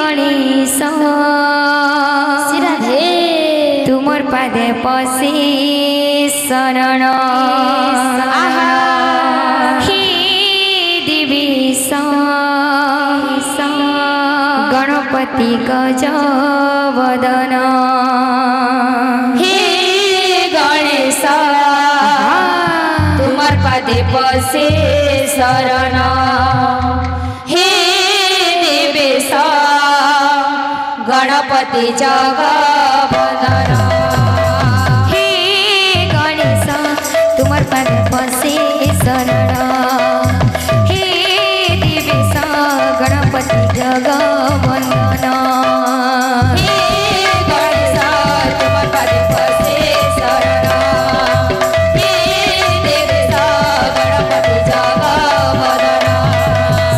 गणेश राधे तुमर पादे पसे शरण हे दिवेश गणपति गज वदन हे गणेश तुमर पादे पसे शरण हे देवेश गणपति जगवदन हे गणेश तुमर पाद पसे शरण हे दिवेश गणपति जगवदन हे गणेश तुमर पादे पसे शरण हे देवेश गणपति जगवदन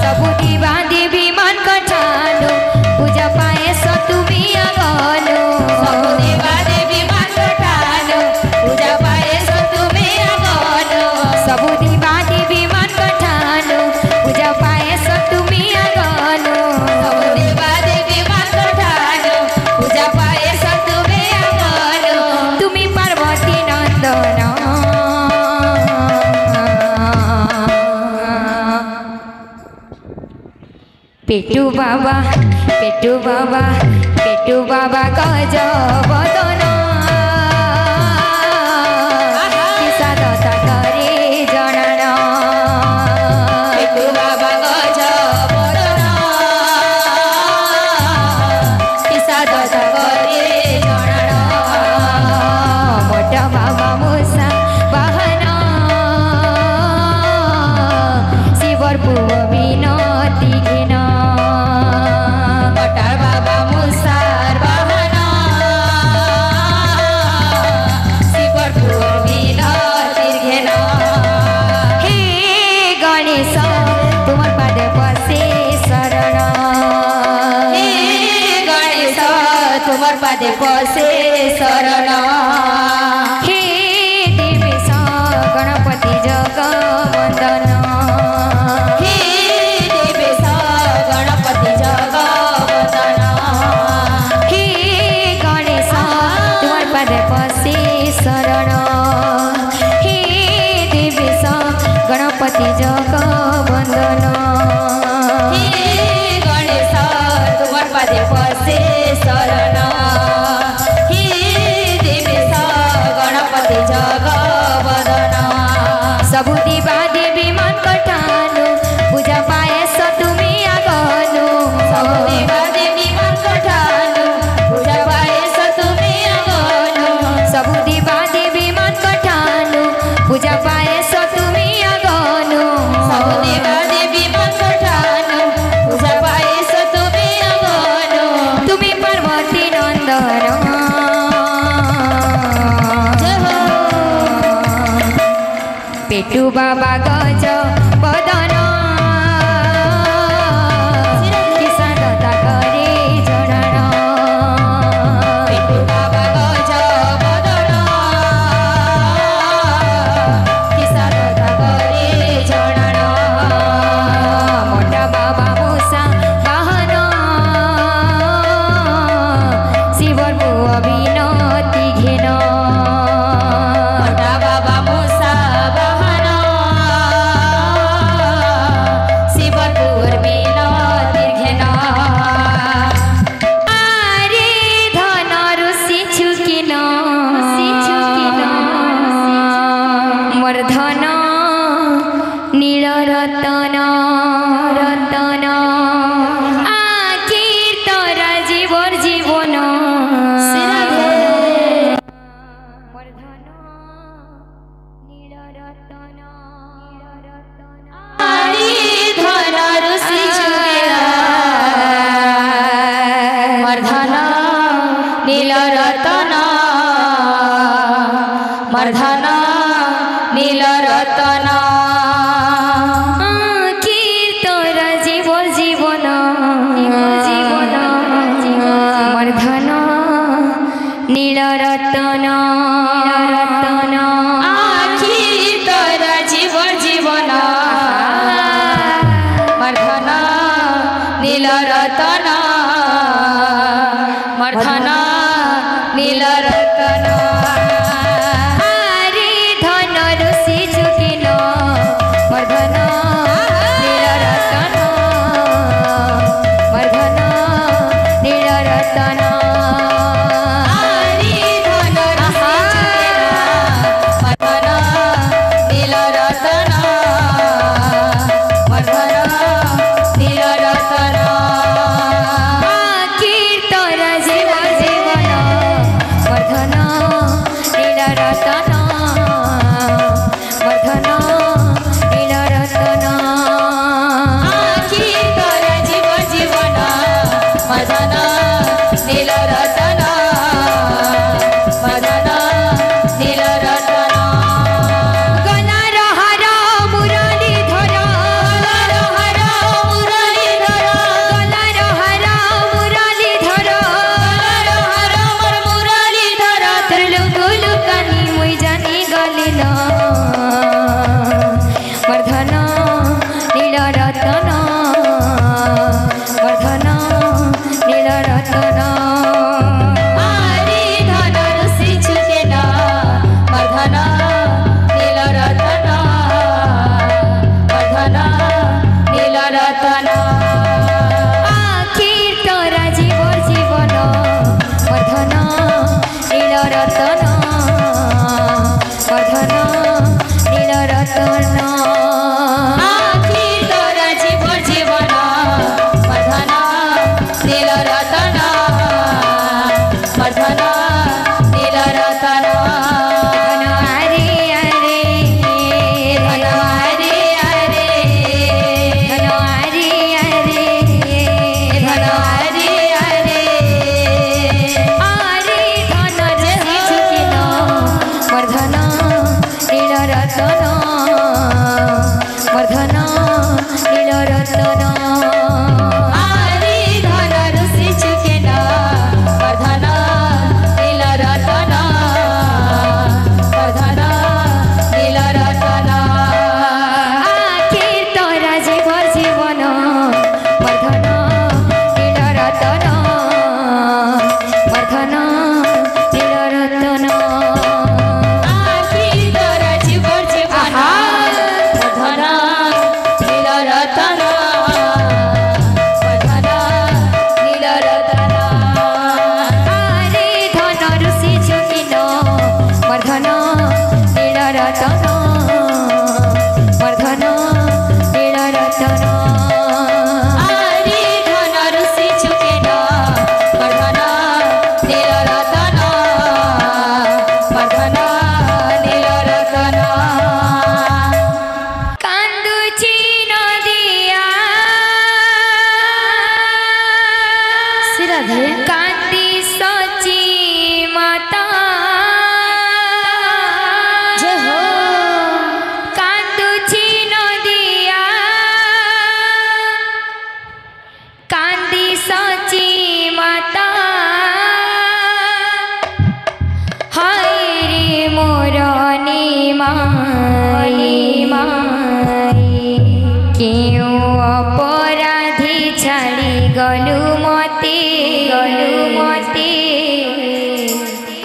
सबु दिवा देवी मन कठालो पूजा पाए सतुमी अगलो सबु देवा देवी मान कठालो पूजा पाए सतुमे अगलो सबु दिवा देवी मन कठालो पूजा पाए सतुमी अगलो सबु देवा देवी मान कठालो पूजा पाए सतुमे अगलो तुमी पार्वती नंदन पेटू बाबा गज वदन साधता करे जणन पेटू बाबा गज वदन पिसाद करे जणन मोट बाबा मूसा वाहन शिवर पुव विनती घेन कटार बाबा मुसार वाहन शिवर पूर्वीन तीर्घेन हे गणेश तुमर पाद पसे शरण हे गणेश तुमर पादे पसे शरण हे देवेश गणपति जगवदन हे देवेश गणपति जगवदन हे गणेश तुमर पाद पसे शरण हे देवेश गणपति जगवदन हे गणेश तुमर पादे पसे शरण हे देवेश गणपति जगवदन सबु दिवा देवी मन कठालो पूजा पाए सतुमी अगलो सबु देवा देवी मान कठालो पूजा पाए सतुमे अगलो सबु दिवा देवी मन कठालो पूजा पाए सतुमी अगलो सबु देवा देवी मान कठालो पूजा पाए सतुमे अगलो तुमी पार्वती नंदन जय हो पेटू बाबा गज वदन साधता करे जणन पेटू बाबा गज वदन पिसाद करे जणन मोटा बाबा मूसा वाहन शिवर पुव विनती घेन मोटा बाबा मुसा वाहन शिवर पूर्वीन तीर्घेन आरे धन ऋषि छुकिन मोर धन नील रतन आखिर तोरा जीवर जीवन मोर धन नील रतन आरी धन ऋषि छुकेरा मर्धन नील रतन मर्धन नील रतन आखिर तोरा जीवर जीवन मोर धन नील रतन आखी तोरा जीवन जीवन मर्धन नील रतन मर्धन नीलरतन आरे धन ऋषि जुटिन मर्धन नीलरतन मर्धन नीलरतन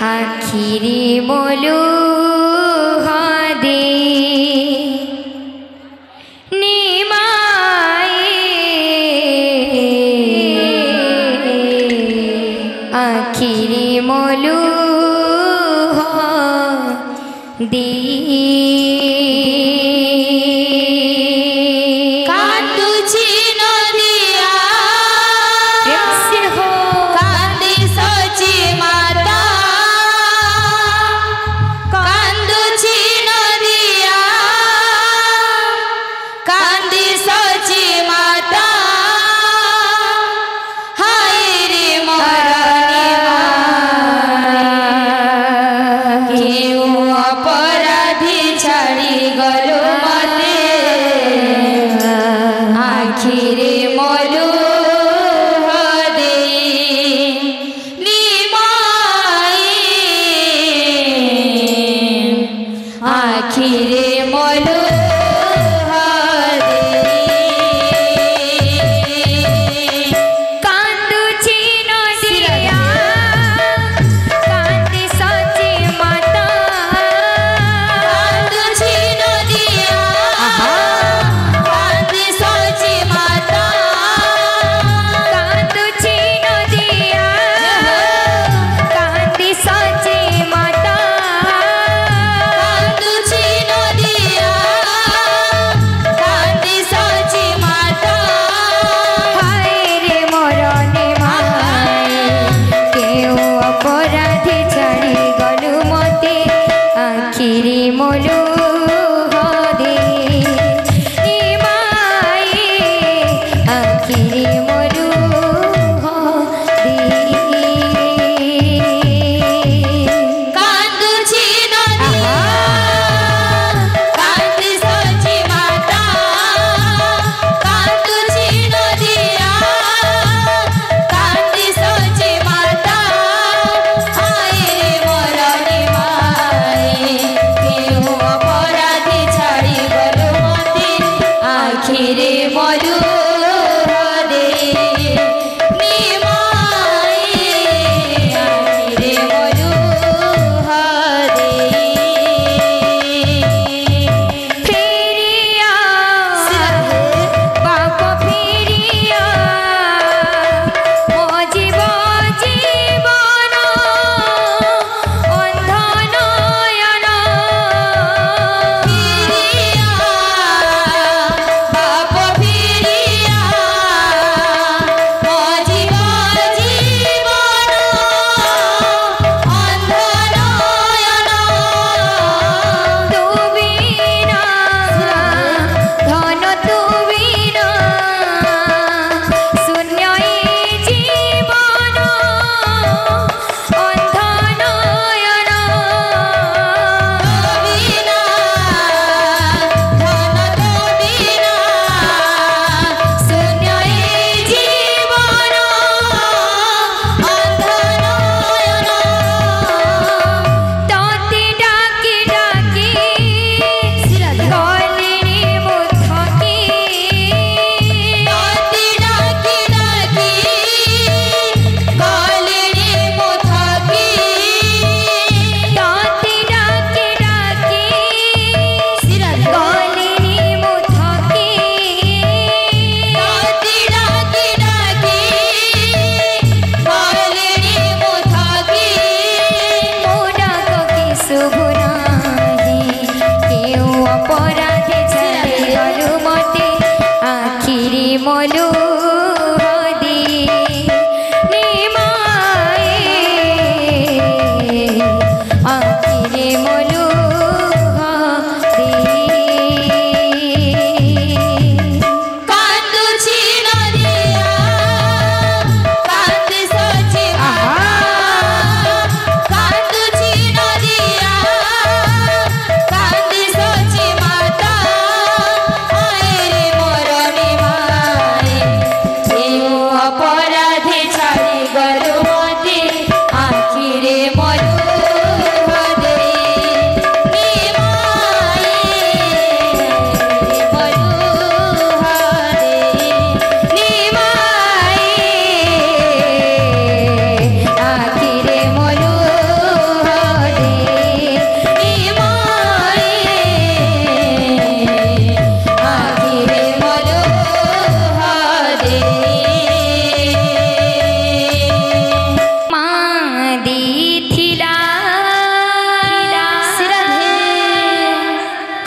आखिरी मोलू हदे निमाए आखिरी मोलू हदे अपराधी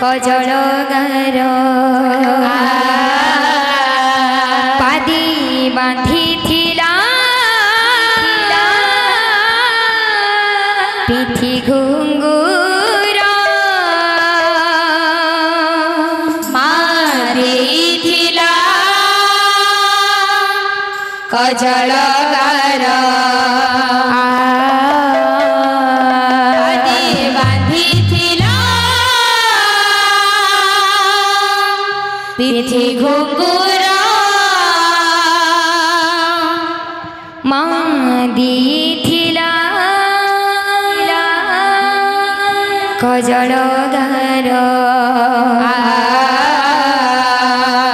कजल गार पादी बांधी थिला पिठी घुंगुर मारी थिला कजल गार पिठी घुंगुर मादी थिला कजल गार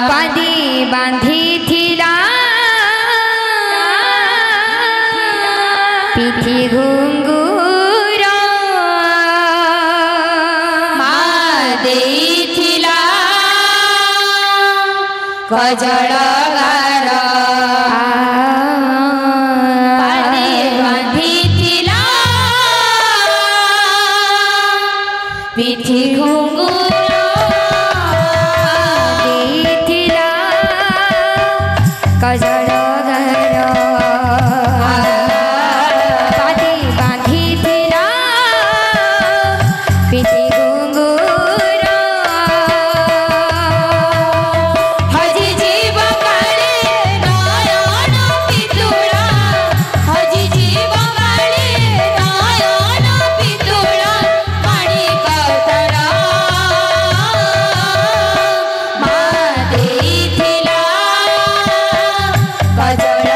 पादी बांधी थिला पिठी घुंगुर मादी थिला कजल गार पादी बांधी थिला पिठी घुंगुर थिला कजल गार पादी बांधी थिला पिठी घुंगुर हजी जीव काळे नयन पितुळा हजी जीव काळे नयन पितुळा माणिक तरा मा देईथिला कजल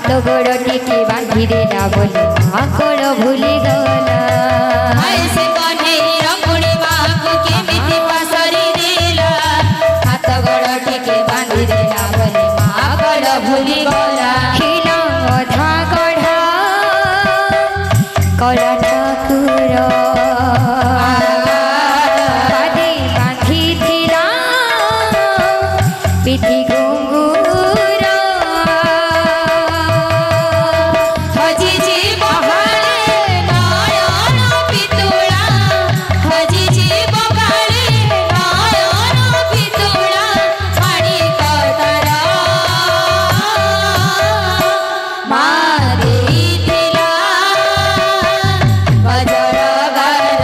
हाथ गोड़ टिके बांधी देला बोले माकड़ भूली गला ऐसे कन्हैया पुणी बाबू के मिठी पासरी देला हाथ गोड़ टिके बांधी देला बोले माकड़ भूली गला हिला अधा गढ़ा कला ठाकुर पादे बांधी थिला पिठी घुंघुर हजिजी बहाले नयन पितुला हजिजी बहाले नयन पितुला माड़ी कतारा मारी थिला गजर गार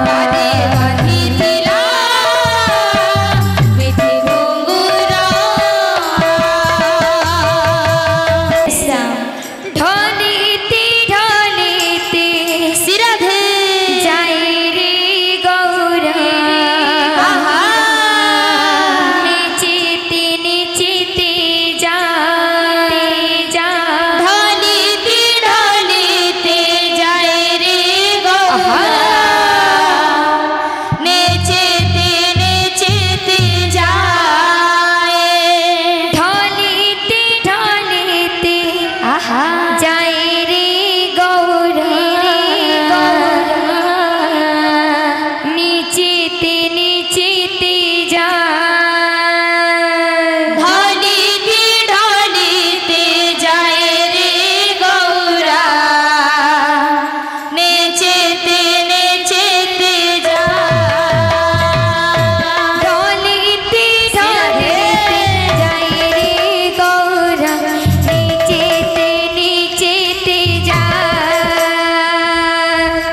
पादे बांधी थिला पिठी घुंघुर ढलिती ढलिती सिराधे जाई रे गौरा निचिती निचिती जाती जा ढलिते ढलिते जाए रे गौरा नेचेते नेचेते जाए ढलिती ढलिती जाई रे गौरा निचिती निचिती जा ढलिते ढलिते जाए रे गौरा नेचेते नेचेते जाए ढलिती ढलिती जाई रे गौरा निचिती निचिती जा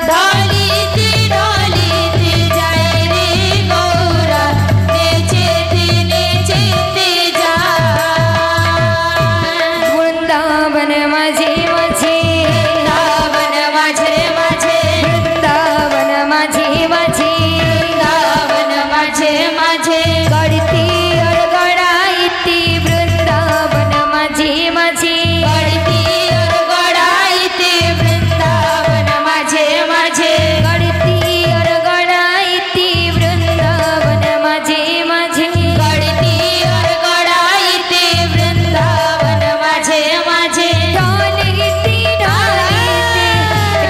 ढलिते ढलिते जाए रे गौरा नेचेते नेचेते जाए वृंदावन माझे माझे वृंदावन माझे माझे वृंदावन माझे माझे वृंदावन माझे माझे गडती अडगडाईती वृंदावन माझे माझे गडती अडगडाईते वृंदावन माझे माझे गडती अडगडाईती वृंदावन माझे माझे गडती अडगडाईते वृंदावन माझे माझे ढलिती ढलिती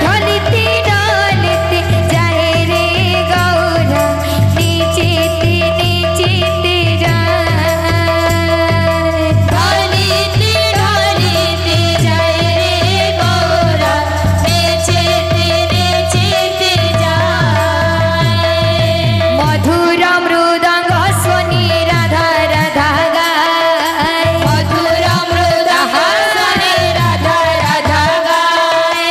ढलिती ढलिती जाए रे गौरा निचिती निचिती जाए ढलिते ढलिते जाए रे गौरा नेचेते नेचेते जाए मधुर मृदंग स्वनी राधा राधा गाय मधुर मृदंग स्वने राधा राधा गाए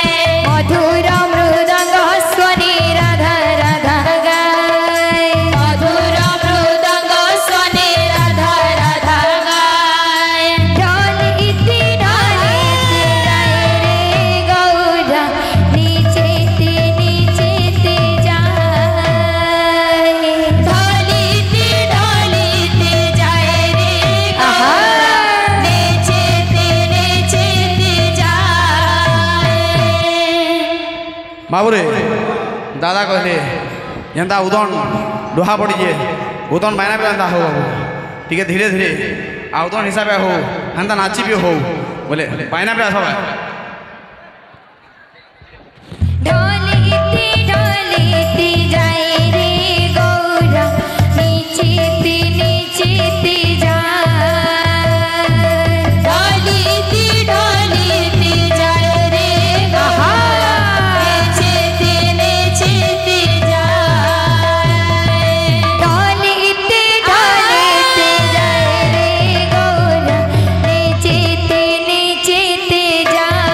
मधुर मृदंग स्वनी राधा राधा गाय मधुर मृदंग स्वने राधा राधा गाए ढलिती ढलिती जाए रे गौरा निचिती निचिती जाए ढलिते ढलिते जाए रे गौरा नेचेते नेचेते जाए बाबूरे दादा कहले एंता उदन डोहा पड़ीजे उदन बायना भी एंता हो बाबू टिके धीरे धीरे आ उदन हिसाब हो एंता नाची भी हो बोले बायना भी आसा ढलिती ढलिती जाए रे गौरा निचिती निचिती जाए ढलिते ढलिते जाए रे गौरा नेचेते नेचेते जाए ढलिती ढलिती जाए रे गौरा निचिती निचिती जाए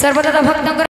सर्वदा भक्त